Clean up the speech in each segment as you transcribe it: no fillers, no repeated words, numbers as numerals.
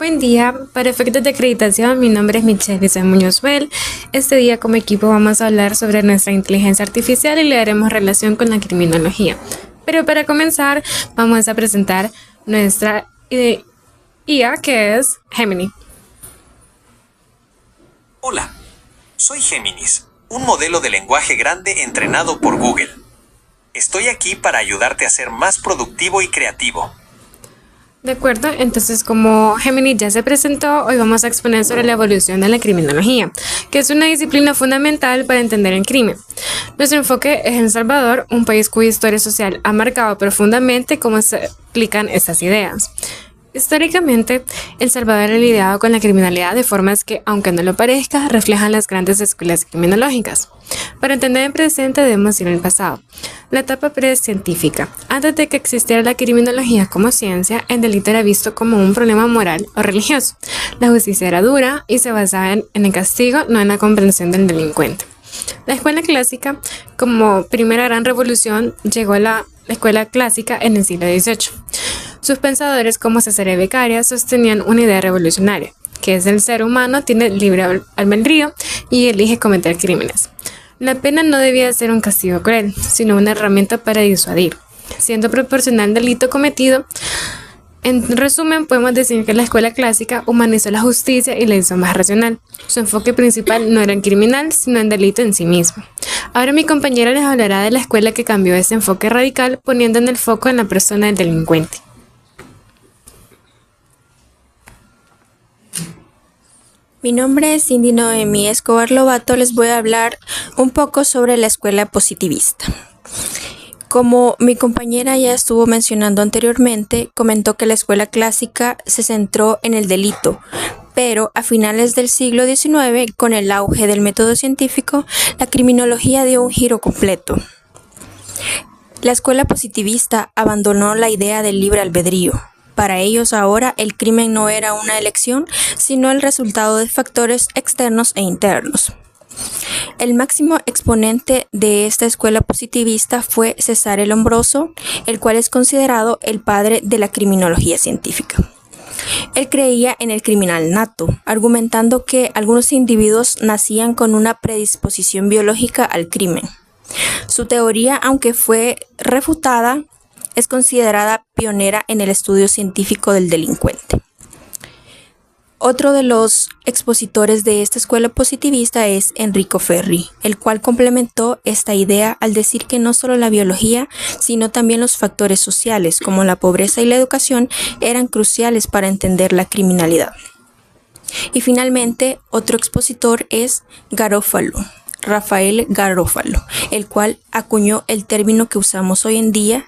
Buen día, para efectos de acreditación, mi nombre es Michelle Lizeth Muñoz Bell. Este día como equipo vamos a hablar sobre nuestra inteligencia artificial y le daremos relación con la criminología. Pero para comenzar, vamos a presentar nuestra IA, que es Gemini. Hola, soy Géminis, un modelo de lenguaje grande entrenado por Google. Estoy aquí para ayudarte a ser más productivo y creativo. De acuerdo, entonces como Gemini ya se presentó, hoy vamos a exponer sobre la evolución de la criminología, que es una disciplina fundamental para entender el crimen. Nuestro enfoque es El Salvador, un país cuya historia social ha marcado profundamente cómo se aplican estas ideas. Históricamente, El Salvador ha lidiado con la criminalidad de formas que, aunque no lo parezca, reflejan las grandes escuelas criminológicas. Para entender el presente debemos ir al pasado. La etapa precientífica. Antes de que existiera la criminología como ciencia, el delito era visto como un problema moral o religioso. La justicia era dura y se basaba en el castigo, no en la comprensión del delincuente. La escuela clásica, como primera gran revolución, llegó a la escuela clásica en el siglo XVIII. Sus pensadores como Cesare Beccaria sostenían una idea revolucionaria, que es el ser humano tiene libre albedrío y elige cometer crímenes. La pena no debía ser un castigo cruel, sino una herramienta para disuadir, siendo proporcional al delito cometido. En resumen, podemos decir que la escuela clásica humanizó la justicia y la hizo más racional. Su enfoque principal no era en criminal, sino en delito en sí mismo. Ahora mi compañera les hablará de la escuela que cambió ese enfoque radical, poniendo en el foco en la persona del delincuente. Mi nombre es Cindy Noemí Escobar Lobato. Les voy a hablar un poco sobre la escuela positivista. Como mi compañera ya estuvo mencionando anteriormente, comentó que la escuela clásica se centró en el delito, pero a finales del siglo XIX, con el auge del método científico, la criminología dio un giro completo. La escuela positivista abandonó la idea del libre albedrío. Para ellos ahora el crimen no era una elección, sino el resultado de factores externos e internos. El máximo exponente de esta escuela positivista fue Cesare Lombroso, el cual es considerado el padre de la criminología científica. Él creía en el criminal nato, argumentando que algunos individuos nacían con una predisposición biológica al crimen. Su teoría, aunque fue refutada, es considerada pionera en el estudio científico del delincuente. Otro de los expositores de esta escuela positivista es Enrico Ferri, el cual complementó esta idea al decir que no solo la biología, sino también los factores sociales, como la pobreza y la educación, eran cruciales para entender la criminalidad. Y finalmente, otro expositor es Rafael Garofalo, el cual acuñó el término que usamos hoy en día,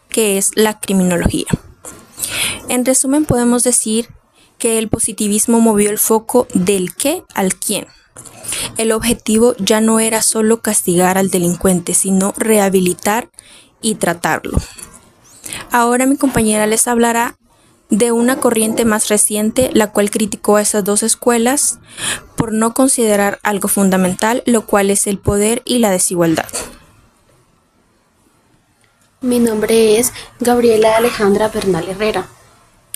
que es la criminología. En resumen, podemos decir que el positivismo movió el foco del qué al quién. El objetivo ya no era solo castigar al delincuente, sino rehabilitar y tratarlo. Ahora mi compañera les hablará de una corriente más reciente, la cual criticó a esas dos escuelas por no considerar algo fundamental, lo cual es el poder y la desigualdad. Mi nombre es Gabriela Alejandra Bernal Herrera.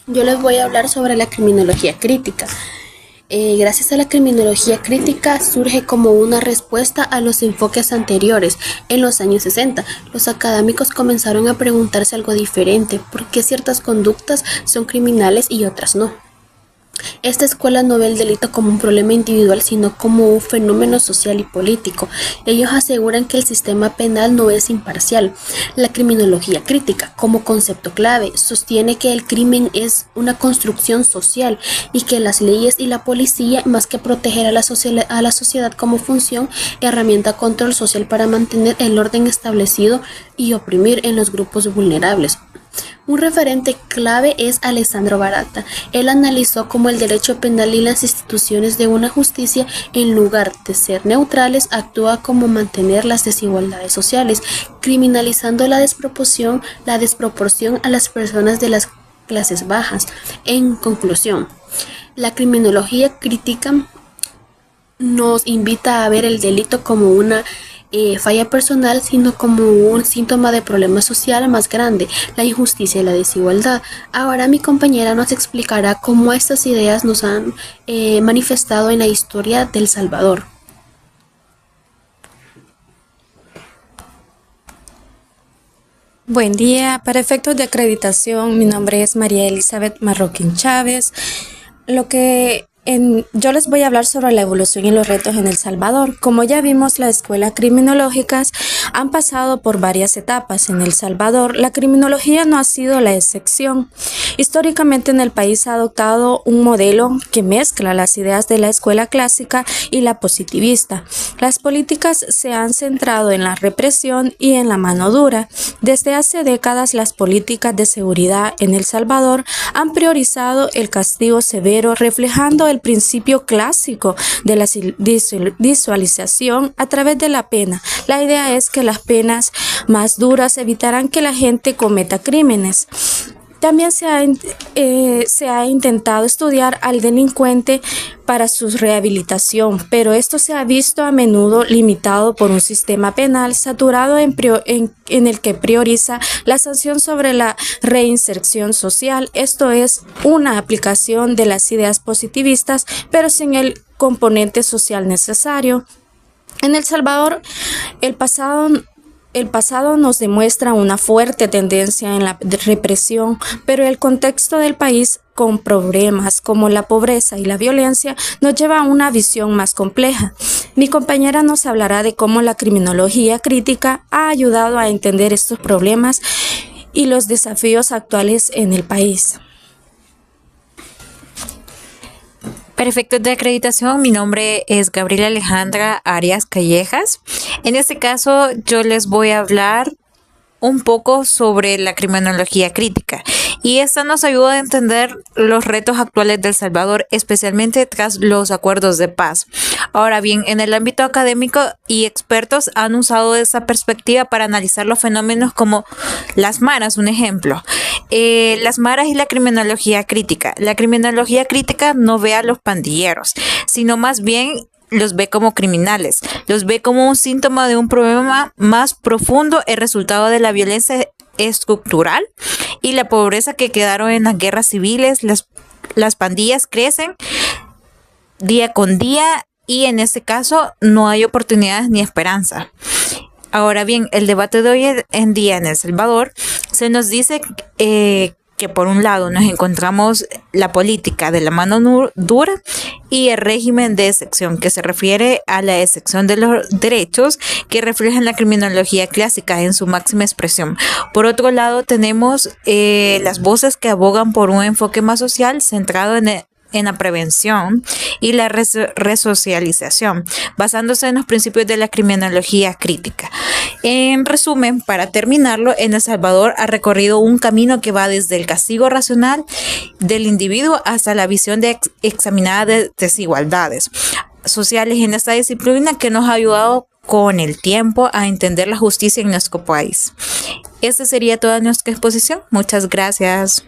Yo les voy a hablar sobre la criminología crítica. Gracias a la criminología crítica surge como una respuesta a los enfoques anteriores. En los años 60, los académicos comenzaron a preguntarse algo diferente: ¿por qué ciertas conductas son criminales y otras no? Esta escuela no ve el delito como un problema individual, sino como un fenómeno social y político. Ellos aseguran que el sistema penal no es imparcial. La criminología crítica, como concepto clave, sostiene que el crimen es una construcción social y que las leyes y la policía, más que proteger a la sociedad como función, herramienta control social para mantener el orden establecido y oprimir en los grupos vulnerables. Un referente clave es Alessandro Barata. Él analizó cómo el derecho penal y las instituciones de una justicia, en lugar de ser neutrales, actúa como mantener las desigualdades sociales, criminalizando la desproporción a las personas de las clases bajas. En conclusión, la criminología crítica nos invita a ver el delito como una falla personal, sino como un síntoma de problema social más grande, la injusticia y la desigualdad. Ahora mi compañera nos explicará cómo estas ideas nos han manifestado en la historia de El Salvador. Buen día. Para efectos de acreditación, mi nombre es María Elizabeth Marroquín Chávez. Yo les voy a hablar sobre la evolución y los retos en El Salvador. Como ya vimos, las escuelas criminológicas han pasado por varias etapas en El Salvador. La criminología no ha sido la excepción. Históricamente en el país ha adoptado un modelo que mezcla las ideas de la escuela clásica y la positivista. Las políticas se han centrado en la represión y en la mano dura. Desde hace décadas, las políticas de seguridad en El Salvador han priorizado el castigo severo, reflejando el principio clásico de la disualización a través de la pena. La idea es que las penas más duras evitarán que la gente cometa crímenes. También se ha intentado estudiar al delincuente para su rehabilitación, pero esto se ha visto a menudo limitado por un sistema penal saturado en el que prioriza la sanción sobre la reinserción social. Esto es una aplicación de las ideas positivistas, pero sin el componente social necesario. En El Salvador, el pasado nos demuestra una fuerte tendencia en la represión, pero el contexto del país, con problemas como la pobreza y la violencia, nos lleva a una visión más compleja. Mi compañera nos hablará de cómo la criminología crítica ha ayudado a entender estos problemas y los desafíos actuales en el país. Para efectos de acreditación, mi nombre es Gabriela Alejandra Arias Callejas. En este caso, yo les voy a hablar un poco sobre la criminología crítica, y esta nos ayuda a entender los retos actuales de El Salvador, especialmente tras los acuerdos de paz. Ahora bien, en el ámbito académico y expertos han usado esa perspectiva para analizar los fenómenos como las maras, un ejemplo. Las maras y la criminología crítica. La criminología crítica no ve a los pandilleros, sino más bien los ve como criminales, los ve como un síntoma de un problema más profundo, el resultado de la violencia estructural y la pobreza que quedaron en las guerras civiles. Las pandillas crecen día con día y en este caso no hay oportunidades ni esperanza. Ahora bien, el debate de hoy en día en El Salvador se nos dice que por un lado nos encontramos la política de la mano dura y el régimen de excepción, que se refiere a la excepción de los derechos que reflejan la criminología clásica en su máxima expresión. Por otro lado, tenemos las voces que abogan por un enfoque más social centrado en la prevención y la resocialización, basándose en los principios de la criminología crítica. En resumen, para terminarlo, en El Salvador ha recorrido un camino que va desde el castigo racional del individuo hasta la visión examinada de desigualdades sociales en esta disciplina, que nos ha ayudado con el tiempo a entender la justicia en nuestro país. Esta sería toda nuestra exposición. Muchas gracias.